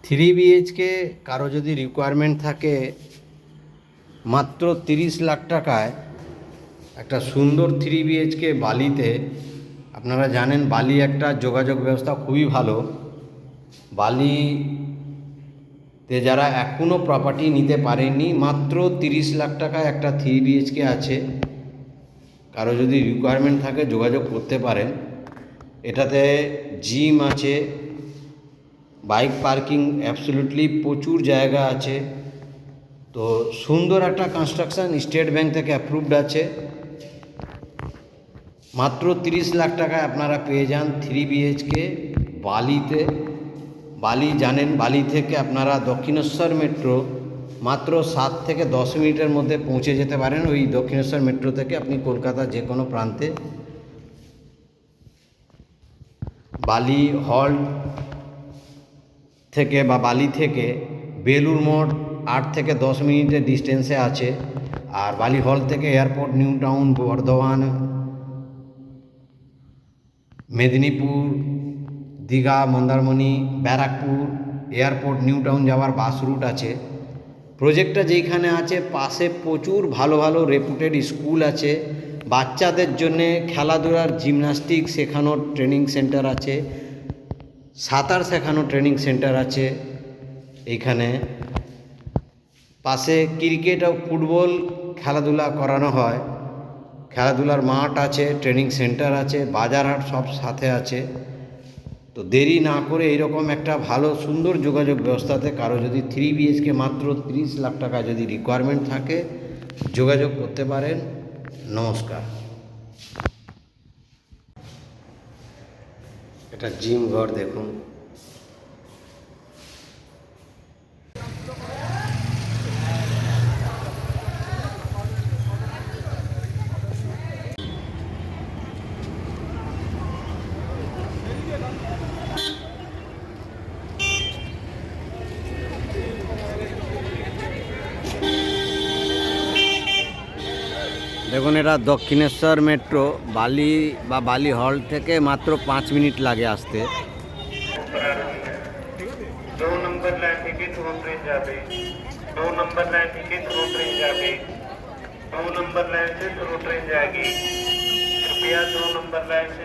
Three BHK কারো যদি requirement থাকে মাত্র 30 লাখ টাকায় একটা সুন্দর থ্রি বিএইচকে বালিতে, আপনারা জানেন বালি একটা যোগাযোগ ব্যবস্থা খুবই ভালো। বালিতে যারা এখনও প্রপার্টি নিতে পারেননি, মাত্র 30 লাখ টাকায় একটা থ্রি বিএইচকে আছে। কারো যদি রিকোয়ারমেন্ট থাকে যোগাযোগ করতে পারেন। এটাতে জিম আছে, বাইক পার্কিং অ্যাবসলিউটলি প্রচুর জায়গা আছে। তো সুন্দর একটা কনস্ট্রাকশান, স্টেট ব্যাংক থেকে অ্যাপ্রুভড আছে। মাত্র 30 লাখ টাকায় আপনারা পেয়ে যান থ্রি বিএইচকে বালিতে। বালি জানেন, বালি থেকে আপনারা দক্ষিণেশ্বর মেট্রো মাত্র 7 থেকে 10 মিনিটের মধ্যে পৌঁছে যেতে পারেন। ওই দক্ষিণেশ্বর মেট্রো থেকে আপনি কলকাতার যে কোনো প্রান্তে। বালি হল্ট থেকে বা বালি থেকে বেলুড় মঠ 8 থেকে 10 মিনিটের ডিস্টেন্সে আছে। আর বালি হল থেকে airport, new town, Bardhaman, Medinipur, Digha, Mandarmani, Barrackpore, airport, new town যাওয়ার বাস রুট আছে। প্রজেক্টটা যেইখানে আছে পাশে প্রচুর ভালো ভালো রেপুটেড স্কুল আছে। বাচ্চাদের জন্যে খেলাধুলার, জিমন্যাস্টিক শেখানোর ট্রেনিং সেন্টার আছে, সাঁতার শেখানোর ট্রেনিং সেন্টার আছে। এইখানে পাশে ক্রিকেট ও ফুটবল খেলাধুলা করানো হয়। খেলাধুলার মাঠ আছে, ট্রেনিং সেন্টার আছে, বাজারহাট সব সাথে আছে। তো দেরি না করে এইরকম একটা ভালো সুন্দর যোগাযোগ ব্যবস্থাতে কারো যদি থ্রি বিএইচকে মাত্র 30 লাখ টাকা যদি রিকোয়ারমেন্ট থাকে যোগাযোগ করতে পারেন। নমস্কার। এটা জিম ঘর দেখুন। দেখুন, এটা দক্ষিণেশ্বর মেট্রো বালি বা বালি হল থেকে মাত্র 5 মিনিট লাগে আসতে। 2 नंबर लाइन থেকে थ्रू ट्रेन যাবে। 2 नंबर लाइन থেকে थ्रू ट्रेन যাবে। 2 नंबर लाइन से थ्रू ट्रेन जाएगी। कृपया 2 नंबर लाइन से